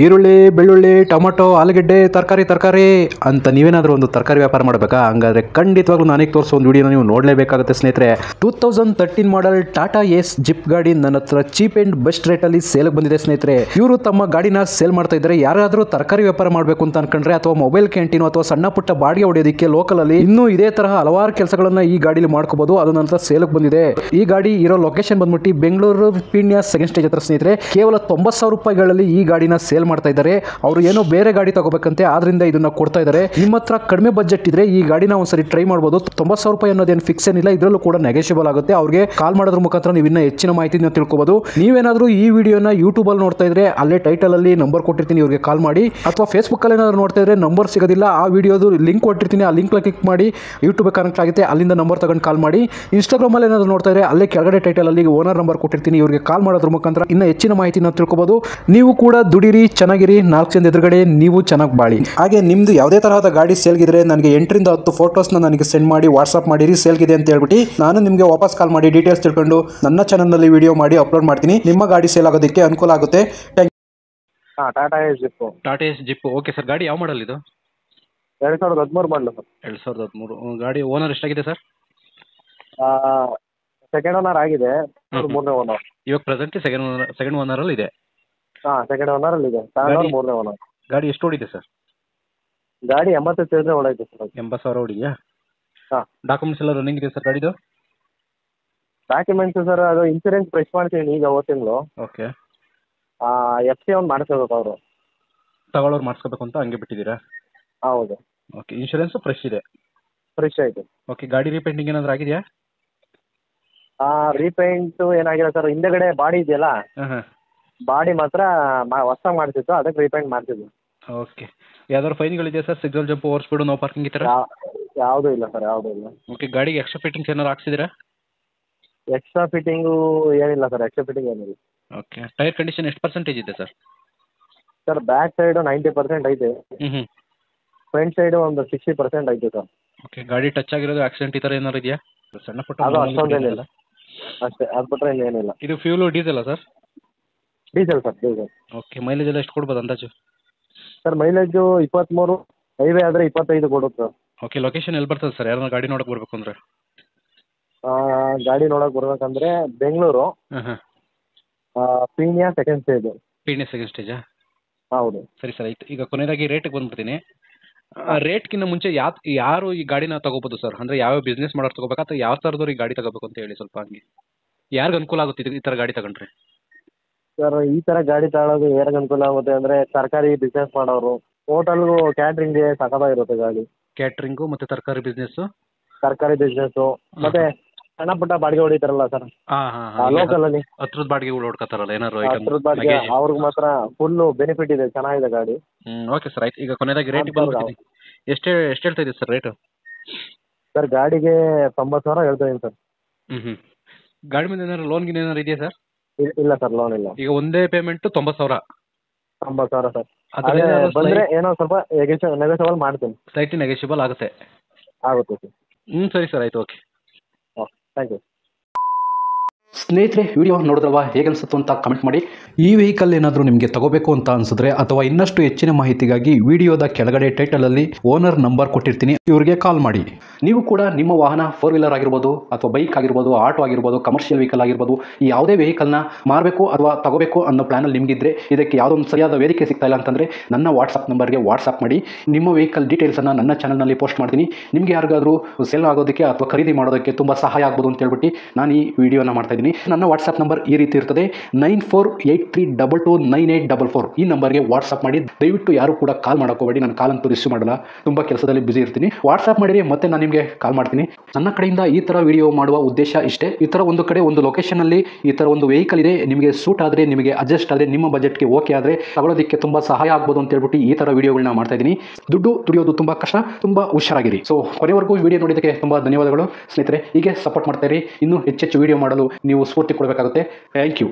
ಈರುಳ್ಳಿ, ಬೆಳ್ಳುಳ್ಳಿ, ಟೊಮೊಟೊ, ಆಲೂಗಡ್ಡೆ, ತರಕಾರಿ ಅಂತ ನೀವೇನಾದರೂ ಒಂದು ತರಕಾರಿ ವ್ಯಾಪಾರ ಮಾಡಬೇಕಾ? ಹಂಗಾದ್ರೆ ಖಂಡಿತವಾಗ್ಲೂ ನನಗೆ ತೋರಿಸೋ ಒಂದು ವಿಡಿಯೋನ ನೀವು ನೋಡಲೇಬೇಕಾಗುತ್ತೆ ಸ್ನೇಹಿತರೆ. 2013 ಮಾಡೆಲ್ ಟಾಟಾ ಏಸ್ ಜಿಪ್ ಗಾಡಿ ನನ್ನ ಹತ್ರ ಚೀಪ್ ಆ್ಯಂಡ್ ಬೆಸ್ಟ್ ರೇಟಲ್ಲಿ ಸೇಲ್ಗೆ ಬಂದಿದೆ ಸ್ನೇಹಿತರೆ. ಇವರು ತಮ್ಮ ಗಾಡಿನ ಸೇಲ್ ಮಾಡ್ತಾ ಇದ್ದಾರೆ. ಯಾರಾದರೂ ತರಕಾರಿ ವ್ಯಾಪಾರ ಮಾಡಬೇಕು ಅಂತ ಅನ್ಕೊಂಡ್ರೆ ಅಥವಾ ಮೊಬೈಲ್ ಕ್ಯಾಂಟೀನ್ ಅಥವಾ ಸಣ್ಣ ಪುಟ್ಟ ಬಾಡಿಗೆ ಹೊಡೆಯೋದಕ್ಕೆ ಲೋಕಲಲ್ಲಿ ಇನ್ನೂ ಇದೇ ತರಹ ಹಲವಾರು ಕೆಲಸಗಳನ್ನ ಈ ಗಾಡಿಲಿ ಮಾಡ್ಕೋಬಹುದು. ಅದು ನನ್ನ ಹತ್ರ ಸೇಲ್ಗೆ ಬಂದಿದೆ. ಈ ಗಾಡಿ ಇರೋ ಲೊಕೇಶನ್ ಬಂದ್ಬಿಟ್ಟು ಬೆಂಗಳೂರು ಪೀಣ್ಯ ಸೆಕೆಂಡ್ ಸ್ಟೇಜ್ ಹತ್ರ ಸ್ನೇಹಿತರೆ. ಕೇವಲ 90,000 ರೂಪಾಯಿಗಳಲ್ಲಿ ಈ ಗಾಡಿನ ಸೇಲ್ ಮಾಡ್ತಾ ಇದ್ದಾರೆ. ಅವರು ಏನೋ ಬೇರೆ ಗಾಡಿ ತಗೋಬೇಕಂತೆ, ಆದ್ರಿಂದ ಇದನ್ನ ಕೊಡ್ತಾ ಇದ್ದಾರೆ. ನಿಮ್ಮ ಹತ್ರ ಕಡಿಮೆ ಬಜೆಟ್ ಇದ್ರೆ ಈ ಗಾಡಿನ ಒಂದ್ಸರಿ ಟ್ರೈ ಮಾಡಬಹುದು. 90,000 ರೂಪಾಯಿ ಅನ್ನೋದೇನು ಫಿಕ್ಸ್ ಏನಿಲ್ಲ, ಇದರಲ್ಲೂ ಕೂಡ ನೆಗೋಷಿಯಬಲ್ ಆಗುತ್ತೆ. ಅವ್ರಿಗೆ ಕಾಲ್ ಮಾಡೋದ್ರ ಮುಖಾಂತರ ನೀವು ಇನ್ನೂ ಹೆಚ್ಚಿನ ಮಾಹಿತಿನ ತಿಳ್ಕೋಬಹುದು. ನೀವೇನಾದ್ರೂ ಈ ವಿಡಿಯೋನ ಯೂಟ್ಯೂಬ್ ಅಲ್ಲಿ ನೋಡ್ತಾ ಇದ್ರೆ ಅಲ್ಲೇ ಟೈಟಲ್ ಅಲ್ಲಿ ನಂಬರ್ ಕೊಟ್ಟಿರ್ತೀನಿ, ಇವ್ರಿಗೆ ಕಾಲ್ ಮಾಡಿ. ಅಥವಾ ಫೇಸ್ಬುಕ್ ಅಲ್ಲಿ ಏನಾದ್ರು ನೋಡ್ತಾ ಇದ್ರೆ ನಂಬರ್ ಸಿಗೋದಿಲ್ಲ, ಆ ವಿಡಿಯೋದು ಲಿಂಕ್ ಕೊಟ್ಟಿರ್ತೀನಿ, ಆ ಲಿಂಕ್ ಕ್ಲಿಕ್ ಮಾಡಿ ಯೂಟ್ಯೂಬ್ ಕನೆಕ್ಟ್ ಆಗುತ್ತೆ, ಅಲ್ಲಿಂದ ನಂಬರ್ ತಗೊಂಡು ಕಾಲ್ ಮಾಡಿ. ಇನ್ಸ್ಟಾಗ್ರಾಮ್ ಅಲ್ಲಿ ಏನಾದ್ರು ನೋಡ್ತಾ ಇದ್ರೆ ಅಲ್ಲೇ ಕೆಳಗಡೆ ಟೈಟಲ್ ಅಲ್ಲಿ ಓನರ್ ನಂಬರ್ ಕೊಟ್ಟಿರ್ತೀನಿ, ಇವ್ರಿಗೆ ಕಾಲ್ ಮಾಡೋದ್ರ ಮುಖಾಂತರ ಇನ್ನೂ ಹೆಚ್ಚಿನ ಮಾಹಿತಿನ ತಿಳ್ಕೋಬಹುದು. ನೀವು ಕೂಡ ದುಡಿರಿ, ಚೆನ್ನಾಗಿರಿ, 4 ಜನ ಎದುರುಗಡೆ ನೀವು ಚೆನ್ನಾಗಿ ಬಾಳಿ. ಹಾಗೆ ನಿಮ್ದು ಯಾವುದೇ ತರಹದ ಗಾಡಿ ಸೇಲ್ಗಿದ್ರೆ ನನಗೆ 8 ರಿಂದ 10 ಫೋಟೋಸ್ನ ನನಗೆ ಸೆಂಡ್ ಮಾಡಿ ವಾಟ್ಸ್ಆಪ್ ಮಾಡಿರಿ ಸೇಲ್ಗಿದೆ ಅಂತ ಹೇಳ್ಬಿಟ್ಟು ನಾನು ನಿಮಗೆ ವಾಪಸ್ ಕಾಲ್ ಮಾಡಿ ಡೀಟೇಲ್ಸ್ ತಿಳ್ಕೊಂಡು ನನ್ನ ಚಾನಲ್ನಲ್ಲಿ ವಿಡಿಯೋ ಮಾಡಿ ಅಪ್ಲೋಡ್ ಮಾಡ್ತೀನಿ. ನಿಮ್ಮ ಗಾಡಿ ಸೇಲ್ ಆಗೋದಕ್ಕೆ ಅನುಕೂಲ ಆಗುತ್ತೆ. ಟಾಟಾ ಏಸ್ ಜಿಪ್ಪು. ಟಾಟಾ ಏಸ್ ಜಿಪ್, ಓಕೆ ಸರ್. ಗಾಡಿ ಯಾವ ಮಾಡಲ್ ಇದು? 2013 ಮಾಡಲು ಸರ್. 2013. ಗಾಡಿ ಓನರ್ ಎಷ್ಟಾಗಿದೆ ಸರ್? ಸೆಕೆಂಡ್ ಓನರ್ ಆಗಿದೆ, ಮೂರನೇ ಓನರ್. ಇವಾಗ ಪ್ರೆಸೆಂಟ್ ಸೆಕೆಂಡ್ ಓನರ್ ಅಲ್ಲಿ ಇದೆ. ಸೆಕೆಂಡ್ ಓನರ್ ಅಲ್ಲಿ ಇದೆ, ಮೂರನೇ ಓನರ್. ಗಾಡಿ ಎಷ್ಟು ಓಡಿದೆ ಸರ್? ಗಾಡಿ 80 ಸೇರಿದ್ರೆ ಒಳಗೆ ಸರ್. 80,000 ಓಡಿದೆಯಾ? ಹಾಂ. ಡಾಕ್ಯುಮೆಂಟ್ಸ್ ಎಲ್ಲ ರನ್ನಿಂಗ್ ಇದೆ ಸರ್ ಗಾಡಿದು? ಡಾಕ್ಯುಮೆಂಟ್ಸ್ ಸರ್ ಅದು ಇನ್ಸೂರೆನ್ಸ್ ಫ್ರೆಶ್ ಮಾಡ್ತೀನಿ ಈಗ ಹೋದ ತಿಂಗಳು. ಓಕೆ. FC ಒಂದು ಮಾಡಿಸ್ಕೋಬೇಕು ಅವರು. ತಗೊಳ್ಳೋರು ಮಾಡಿಸ್ಕೋಬೇಕು ಅಂತ ಹಂಗೆ ಬಿಟ್ಟಿದ್ದೀರಾ? ಹೌದು. ಓಕೆ. ಇನ್ಶೂರೆನ್ಸ್ ಫ್ರೆಶ್ ಇದೆ? ಫ್ರೆಶ್ ಆಯಿತು. ಓಕೆ. ಗಾಡಿ ರೀಪೇಂಟಿಂಗ್ ಏನಾದರೂ ಆಗಿದೆಯಾ? ರೀಪೇಂಟು ಏನಾಗಿಲ್ಲ ಸರ್. ಹಿಂದೆಗಡೆ ಬಾಡಿ ಇದೆಯಲ್ಲ, ಬಾಡಿ ಮಾತ್ರ ಹೊಸ ಮಾಡ್ತಿತ್ತು, ಅದಕ್ಕೆ ರೀಪೇಂಟ್ ಮಾಡ್ತಿದ್ವಿ. ಓಕೆ. ಯಾವ್ದಾದ್ರು ಫೈನ್ಗಳಿದೆಯಾ sir? Signal jump, over speed, no parking ಈ ಥರ? ಯಾವುದೂ ಇಲ್ಲ ಸರ್, ಯಾವುದೂ ಇಲ್ಲ. ಓಕೆ. ಗಾಡಿಗೆ ಎಕ್ಸ್ಟ್ರಾ ಫಿಟ್ಟಿಂಗ್ಸ್ ಏನಾದ್ರು ಹಾಕ್ಸಿದ್ದೀರಾ? ಎಕ್ಸ್ಟ್ರಾ ಫಿಟ್ಟಿಂಗು ಏನಿಲ್ಲ ಸರ್, ಎಕ್ಸ್ಟ್ರಾ ಫಿಟ್ಟಿಂಗ್ ಏನಿಲ್ಲ. ಓಕೆ. ಟೈರ್ ಕಂಡೀಷನ್ ಎಷ್ಟು ಪರ್ಸೆಂಟೇಜ್ ಇದೆ ಸರ್? ಸರ್ ಬ್ಯಾಕ್ ಸೈಡು 90% ಐತೆ. ಹ್ಞೂ. ಫ್ರಂಟ್ ಸೈಡು ಒಂದು 60% ಐತೆ ಸರ್. ಓಕೆ. ಗಾಡಿ ಟಚ್ ಆಗಿರೋದು, ಆಕ್ಸಿಡೆಂಟ್ ಈ ಥರ ಏನಾದ್ರು ಇದೆಯಾ? ಸಣ್ಣ ಪುಟ್ಟ ಅದು ಅಷ್ಟೊಂದೇನಿಲ್ಲ ಅಷ್ಟೇ, ಅದು ಬಿಟ್ಟರೆ ಏನಿಲ್ಲ. ಇದು ಫ್ಯೂಲು ಡೀಸೆಲ್ಲ sir? Diesel sir, diesel. Okay. Mileage ಎಲ್ಲ ಎಷ್ಟು ಕೊಡ್ಬೋದು ಅಂದಾಜು? ಸರ್ ಮೈಲೇಜು 23, ಹೈವೇ ಆದರೆ 25 ಕೊಡುತ್ತೆ ಸರ್. ಓಕೆ. ಲೊಕೇಶನ್ ಎಲ್ಲಿ ಬರ್ತದೆ ಸರ್? ಯಾರನ್ನ ಗಾಡಿ ನೋಡಕ್ಕೆ ಬರ್ಬೇಕು ಅಂದರೆ? ಗಾಡಿ ನೋಡೋಕೆ ಬರ್ಬೇಕಂದ್ರೆ Bengaluru Peenya second stage. Peenya second ಸ್ಟೇಜಾ? ಹೌದು. ಸರಿ ಸರ್, ಆಯ್ತು. ಈಗ ಕೊನೆಯದಾಗಿ ರೇಟಿಗೆ ಬಂದ್ಬಿಡ್ತೀನಿ. ರೇಟ್ಗಿಂತ ಮುಂಚೆ ಯಾರು ಈ ಗಾಡಿನ ತಗೋಬೋದು ಸರ್? ಅಂದರೆ ಯಾವ ಬಿಸ್ನೆಸ್ ಮಾಡೋರು ತಗೋಬೇಕಾ ಅಥವಾ ಯಾವ ಥರದವ್ರು ಈ ಗಾಡಿ ತಗೋಬೇಕು ಅಂತ ಹೇಳಿ ಸ್ವಲ್ಪ ಹಂಗೆ. ಯಾರಿಗೆ ಅನುಕೂಲ ಆಗುತ್ತೆ ಈ ಥರ ಗಾಡಿ ತಗೊಂಡ್ರೆ? ಸರ್ ಈ ಥರ ಗಾಡಿ ತಗೊಳ್ಳೋದು ಯಾರಿಗೆ ಅನುಕೂಲ ಆಗುತ್ತೆ ಅಂದರೆ ತರಕಾರಿ ಬಿಸ್ನೆಸ್ ಮಾಡೋರು, ಹೋಟೆಲ್ಗೂ ಕ್ಯಾಟ್ರಿಂಗ್ಗೆ ಸಖತ್ತಾಗಿರುತ್ತೆ ಗಾಡಿ. ಕ್ಯಾಟ್ರಿಂಗು ಮತ್ತು ತರಕಾರಿ ಬಿಸ್ನೆಸ್ಸು? ತರಕಾರಿ ಬಿಸ್ನೆಸ್ಸು ಮತ್ತು ಸಣ್ಣ ಪುಟ್ಟ ಬಾಡಿಗೆ ಹೊಡಿತಾರಲ್ಲ ಸರ್ ಲೋಕಲಲ್ಲಿ, ಹತ್ರದ ಬಾಡಿಗೆಗಳು ಹೊಡ್ಕೊತಾರಲ್ಲ ಏನಾರು? ಹತ್ರದ ಬಾಡಿಗೆ ಅವ್ರಿಗೆ ಮಾತ್ರ ಫುಲ್ಲು ಬೆನಿಫಿಟ್ ಇದೆ, ಚೆನ್ನಾಗಿದೆ ಗಾಡಿ. ಓಕೆ ಸರ್, ಆಯ್ತು. ಈಗ ಕೊನೆಯದಾಗಿ ರೇಟ್ ಎಷ್ಟು ಹೇಳ್ತಾ ಇದೆ ಸರ್ ರೇಟು? ಸರ್ ಗಾಡಿಗೆ 90,000 ಹೇಳ್ತಾ ಇದ್ದೀನಿ ಸರ್. ಹ್ಞೂ. ಗಾಡಿ ಮೇಲೆ ಏನಾದ್ರು ಲೋನ್ ಗಿನ್ ಏನಾರು ಇದೆಯಾ ಸರ್? ಇಲ್ಲ ಸರ್, ಲೋನ್ ಇಲ್ಲ. ಈಗ ಒಂದೇ ಪೇಮೆಂಟು 90,000? 90,000 ಸರ್. ಬಂದರೆ ಏನೋ ಸ್ವಲ್ಪ ನೆಗೋಷಿಯಬಲ್ ಮಾಡ್ತೀನಿ. ಸ್ಲೈಟ್ಲಿ ನೆಗೋಷಿಯಬಲ್ ಆಗುತ್ತೆ? ಆಗುತ್ತೆ ಸರ್. ಸರಿ ಸರ್, ಆಯಿತು. ಓಕೆ. Thank you. ಸ್ನೇಹಿತರೆ, ವಿಡಿಯೋ ನೋಡಿದ್ರಲ್ವಾ, ಹೇಗೆ ಅನಿಸುತ್ತೋ ಅಂತ ಕಮೆಂಟ್ ಮಾಡಿ. ಈ ವೆಹಿಕಲ್ ಏನಾದರೂ ನಿಮಗೆ ತಗೋಬೇಕು ಅಂತ ಅನಿಸಿದ್ರೆ ಅಥವಾ ಇನ್ನಷ್ಟು ಹೆಚ್ಚಿನ ಮಾಹಿತಿಗಾಗಿ ವಿಡಿಯೋದ ಕೆಳಗಡೆ ಟೈಟಲಲ್ಲಿ ಓನರ್ ನಂಬರ್ ಕೊಟ್ಟಿರ್ತೀನಿ, ಇವರಿಗೆ ಕಾಲ್ ಮಾಡಿ. ನೀವು ಕೂಡ ನಿಮ್ಮ ವಾಹನ 4 ವೀಲರ್ ಆಗಿರ್ಬೋದು ಅಥವಾ ಬೈಕ್ ಆಗಿರ್ಬೋದು, ಆಟೋ ಆಗಿರ್ಬೋದು, ಕಮರ್ಷಿಯಲ್ ವೆಹಿಕಲ್ ಆಗಿರ್ಬೋದು, ಈ ಯಾವುದೇ ವೆಹಿಕಲ್ನ ಮಾರಬೇಕು ಅಥವಾ ತಗೋಬೇಕು ಅನ್ನೋ ಪ್ಲಾನಲ್ಲಿ ನಿಮಗಿದ್ರೆ ಇದಕ್ಕೆ ಯಾವುದೋ ಒಂದು ಸರಿಯಾದ ವೇದಿಕೆ ಸಿಗ್ತಾ ಇಲ್ಲ ಅಂತಂದರೆ ನನ್ನ ವಾಟ್ಸಪ್ ನಂಬರ್ಗೆ ವಾಟ್ಸಪ್ ಮಾಡಿ. ನಿಮ್ಮ ವೆಹಿಕಲ್ ಡೀಟೇಲ್ಸನ್ನು ನನ್ನ ಚಾನಲ್ನಲ್ಲಿ ಪೋಸ್ಟ್ ಮಾಡ್ತೀನಿ. ನಿಮಗೆ ಯಾರಿಗಾದರೂ ಸೇಲ್ ಆಗೋದಕ್ಕೆ ಅಥವಾ ಖರೀದಿ ಮಾಡೋದಕ್ಕೆ ತುಂಬ ಸಹಾಯ ಆಗ್ಬೋದು ಅಂತ ಹೇಳ್ಬಿಟ್ಟು ನಾನು ಈ ವಿಡಿಯೋನ ಮಾಡ್ತಾ ಇದ್ದೀನಿ. ನನ್ನ ವಾಟ್ಸಪ್ ನಂಬರ್ ಈ ರೀತಿ ಇರ್ತದೆ, 9483229844. ಈ ನಂಬರ್ಗೆ ವಾಟ್ಸಪ್ ಮಾಡಿ. ದಯವಿಟ್ಟು ಯಾರು ಕೂಡ ಕಾಲ್ ಮಾಡೋಕೋಬೇಡಿ, ನಾನು ಕಾಲ್ ಅಂತೂ ರಿಸೀವ್ ಮಾಡಲ್ಲ, ತುಂಬ ಕೆಲಸದಲ್ಲಿ ಬಿಸಿ ಇರ್ತೀನಿ. ವಾಟ್ಸಪ್ ಮಾಡಿರಿ, ಮತ್ತೆ ನಾನು ನಿಮಗೆ ಕಾಲ್ ಮಾಡ್ತೀನಿ. ನನ್ನ ಕಡೆಯಿಂದ ಈ ಥರ ವಿಡಿಯೋ ಮಾಡುವ ಉದ್ದೇಶ ಇಷ್ಟೇ. ಈ ಥರ ಒಂದು ಕಡೆ ಒಂದು ಲೊಕೇಶನಲ್ಲಿ ಈ ಥರ ಒಂದು ವೆಹಿಕಲ್ ಇದೆ, ನಿಮಗೆ ಸೂಟ್ ಆದರೆ, ನಿಮಗೆ ಅಡ್ಜಸ್ಟ್ ಆದರೆ, ನಿಮ್ಮ ಬಜೆಟ್ಗೆ ಓಕೆ ಆದರೆ ತಗೊಳ್ಳೋದಕ್ಕೆ ತುಂಬ ಸಹಾಯ ಆಗ್ಬೋದು ಅಂತ ಹೇಳ್ಬಿಟ್ಟು ಈ ಥರ ವಿಡಿಯೋಗಳನ್ನ ಮಾಡ್ತಾ ಇದ್ದೀನಿ. ದುಡ್ಡು ದುಡಿಯೋದು ತುಂಬ ಕಷ್ಟ, ತುಂಬ ಹುಷಾರಾಗಿರಿ. ಸೊ ಕೊನೆವರೆಗೂ ವಿಡಿಯೋ ನೋಡಿದ್ದಕ್ಕೆ ತುಂಬ ಧನ್ಯವಾದಗಳು ಸ್ನೇಹಿತರೆ. ಹೀಗೆ ಸಪೋರ್ಟ್ ಮಾಡ್ತಾ ಇರಿ. ಇನ್ನೂ ಹೆಚ್ಚೆಚ್ಚು ವಿಡಿಯೋ ಮಾಡಲು ನೀವು ಸ್ಫೂರ್ತಿ ಕೊಡಬೇಕಾಗುತ್ತೆ. Thank you.